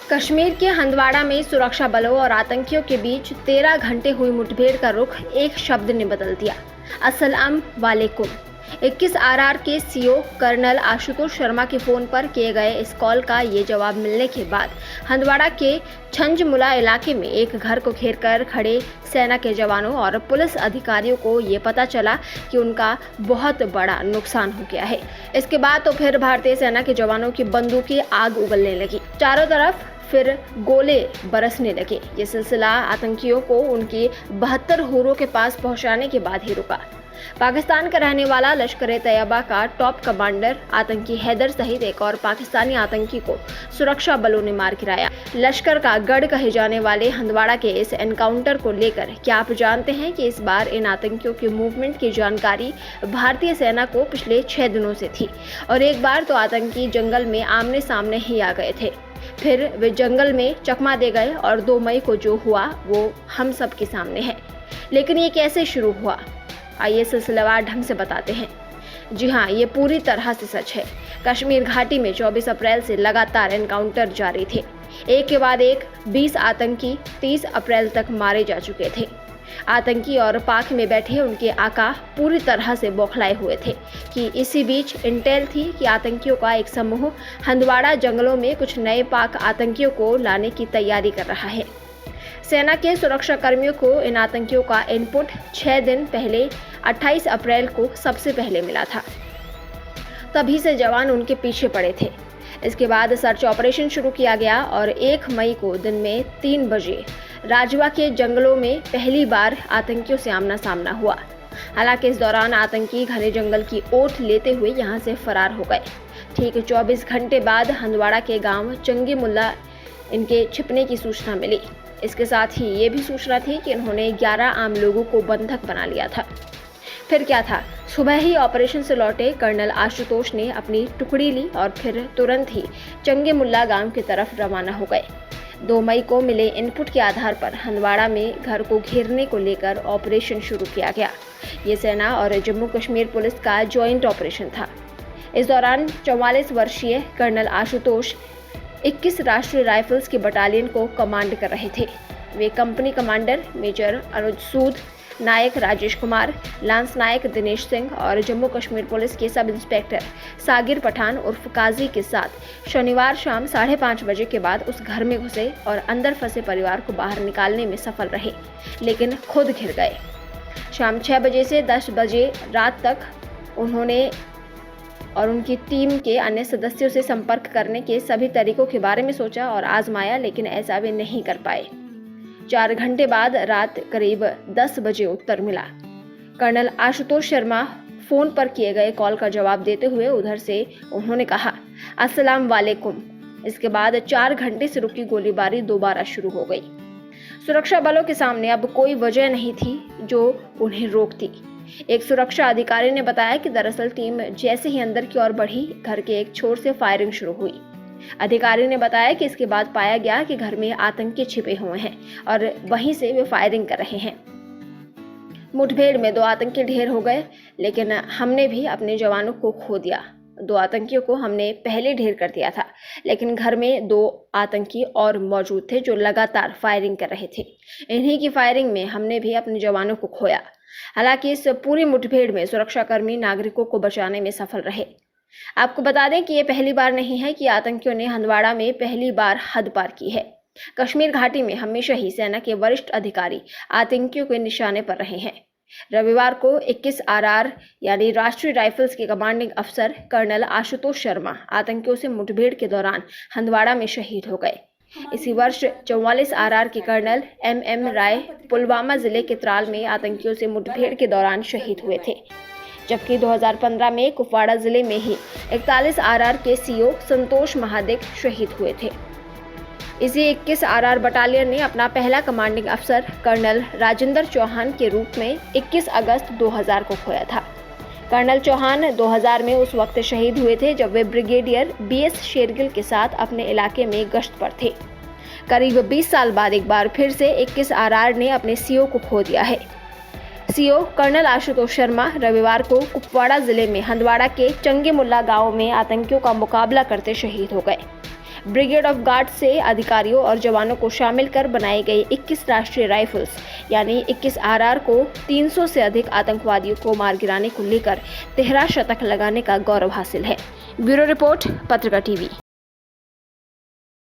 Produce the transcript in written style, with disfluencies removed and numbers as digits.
कश्मीर के हंदवाड़ा में सुरक्षा बलों और आतंकियों के बीच 13 घंटे हुई मुठभेड़ का रुख एक शब्द ने बदल दिया। अस्सलाम वालेकुम। 21 आरआर के सीओ कर्नल आशुतोष शर्मा के फोन पर किए गए इस कॉल का ये जवाब मिलने के बाद हंदवाड़ा के छंजमुला इलाके में एक घर को घेर कर खड़े सेना के जवानों और पुलिस अधिकारियों को ये पता चला कि उनका बहुत बड़ा नुकसान हो गया है। इसके बाद तो फिर भारतीय सेना के जवानों की बंदूकें आग उगलने लगी, चारों तरफ फिर गोले बरसने लगे। ये सिलसिला आतंकियों को उनके 72 हुरों के पास पहुंचाने के बाद ही रुका। पाकिस्तान का रहने वाला लश्कर-ए-तैयबा का टॉप कमांडर आतंकी हैदर सहित एक और पाकिस्तानी आतंकी को सुरक्षा बलों ने मार गिराया। लश्कर का गढ़ कहे जाने वाले हंदवाड़ा के इस एनकाउंटर को लेकर क्या आप जानते हैं कि इस बार इन आतंकियों के मूवमेंट की जानकारी भारतीय सेना को पिछले 6 दिनों से थी और एक बार तो आतंकी जंगल में आमने सामने ही आ गए थे। फिर वे जंगल में चकमा दे गए और 2 मई को जो हुआ वो हम सब के सामने है। लेकिन ये कैसे शुरू हुआ, आइए सिलसिलेवार ढंग से बताते हैं। जी हाँ, ये पूरी तरह से सच है। कश्मीर घाटी में 24 अप्रैल से लगातार एनकाउंटर जारी थे। एक के बाद एक 20 आतंकी 30 अप्रैल तक मारे जा चुके थे। आतंकी और पाक में बैठे उनके आका पूरी तरह से बौखलाए हुए थे कि इसी बीच इंटेल थी कि आतंकियों का एक समूह हंदवाड़ा जंगलों में कुछ नए पाक आतंकियों को लाने की तैयारी कर रहा है। सेना के सुरक्षा कर्मियों को इन आतंकियों का इनपुट 6 दिन पहले 28 अप्रैल को सबसे पहले मिला था। तभी से जवान उनके पीछे पड़े थे। इसके बाद सर्च ऑपरेशन शुरू किया गया और 1 मई को दिन में 3 बजे राजवा के जंगलों में पहली बार आतंकियों से आमना सामना हुआ। हालांकि इस दौरान आतंकी घने जंगल की ओट लेते हुए यहां से फरार हो गए। ठीक 24 घंटे बाद हंदवाड़ा के गांव चंगी मुल्ला इनके छिपने की सूचना मिली। इसके साथ ही ये भी सूचना थी कि इन्होंने 11 आम लोगों को बंधक बना लिया था। फिर क्या था, सुबह ही ऑपरेशन से लौटे कर्नल आशुतोष ने अपनी टुकड़ी ली और फिर तुरंत ही चंगे मुल्ला गांव की तरफ रवाना हो गए। 2 मई को मिले इनपुट के आधार पर हंदवाड़ा में घर को घेरने को लेकर ऑपरेशन शुरू किया गया। ये सेना और जम्मू कश्मीर पुलिस का जॉइंट ऑपरेशन था। इस दौरान 44 वर्षीय कर्नल आशुतोष 21 राष्ट्रीय राइफल्स की बटालियन को कमांड कर रहे थे। वे company commander major Anuj Sood, नायक राजेश कुमार, लांस नायक दिनेश सिंह और जम्मू कश्मीर पुलिस के सब इंस्पेक्टर सागिर पठान उर्फ काजी के साथ शनिवार शाम 5:30 बजे के बाद उस घर में घुसे और अंदर फंसे परिवार को बाहर निकालने में सफल रहे, लेकिन खुद घिर गए। शाम 6 बजे से 10 बजे रात तक उन्होंने और उनकी टीम के अन्य सदस्यों से संपर्क करने के सभी तरीकों के बारे में सोचा और आजमाया, लेकिन ऐसा वे नहीं कर पाए। 4 घंटे बाद रात करीब 10 बजे उत्तर मिला। कर्नल आशुतोष शर्मा फोन पर किए गए कॉल का जवाब देते हुए उधर से उन्होंने कहा, अस्सलाम वालेकुम। इसके बाद 4 घंटे से रुकी गोलीबारी दोबारा शुरू हो गई। सुरक्षा बलों के सामने अब कोई वजह नहीं थी जो उन्हें रोकती। एक सुरक्षा अधिकारी ने बताया कि दरअसल टीम जैसे ही अंदर की ओर बढ़ी, घर के एक छोर से फायरिंग शुरू हुई। अधिकारी ने बताया कि इसके बाद पाया गया कि घर में आतंकी छिपे हुए हैं और वहीं से वे फायरिंग कर रहे हैं। मुठभेड़ में 2 आतंकी ढेर हो गए, लेकिन हमने भी अपने जवानों को खो दिया। 2 आतंकियों को हमने पहले ढेर कर दिया था, लेकिन घर में 2 आतंकी और मौजूद थे जो लगातार फायरिंग कर रहे थे। इन्हीं की फायरिंग में हमने भी अपने जवानों को खोया। हालांकि इस पूरी मुठभेड़ में सुरक्षाकर्मी नागरिकों को बचाने में सफल रहे। आपको बता दें कि ये पहली बार नहीं है कि आतंकियों ने हंदवाड़ा में पहली बार हद पार की है। कश्मीर घाटी में हमेशा ही सेना के वरिष्ठ अधिकारी आतंकियों के निशाने पर रहे हैं। रविवार को 21 आरआर यानी राष्ट्रीय राइफल्स के कमांडिंग अफसर कर्नल आशुतोष शर्मा आतंकियों से मुठभेड़ के दौरान हंदवाड़ा में शहीद हो गए। इसी वर्ष 44 आरआर के कर्नल MM राय पुलवामा जिले के त्राल में आतंकियों से मुठभेड़ के दौरान शहीद हुए थे, जबकि 2015 में कुपवाड़ा जिले में ही 41 आरआर के सीओ संतोष महादिक शहीद हुए थे। इसी 21 आरआर बटालियन ने अपना पहला कमांडिंग अफसर कर्नल राजेंद्र चौहान के रूप में 21 अगस्त 2000 को खोया था। कर्नल चौहान 2000 में उस वक्त शहीद हुए थे जब वे ब्रिगेडियर BS शेरगिल के साथ अपने इलाके में गश्त पर थे। करीब 20 साल बाद एक बार फिर से 21 आरआर ने अपने सीओ को खो दिया है। सीओ कर्नल आशुतोष शर्मा रविवार को कुपवाड़ा जिले में हंदवाड़ा के चंगे मुल्ला गांव में आतंकियों का मुकाबला करते शहीद हो गए। ब्रिगेड ऑफ गार्ड से अधिकारियों और जवानों को शामिल कर बनाए गए 21 राष्ट्रीय राइफल्स यानी 21 आरआर को 300 से अधिक आतंकवादियों को मार गिराने को लेकर 13 शतक लगाने का गौरव हासिल है। ब्यूरो रिपोर्ट, पत्रिका टीवी।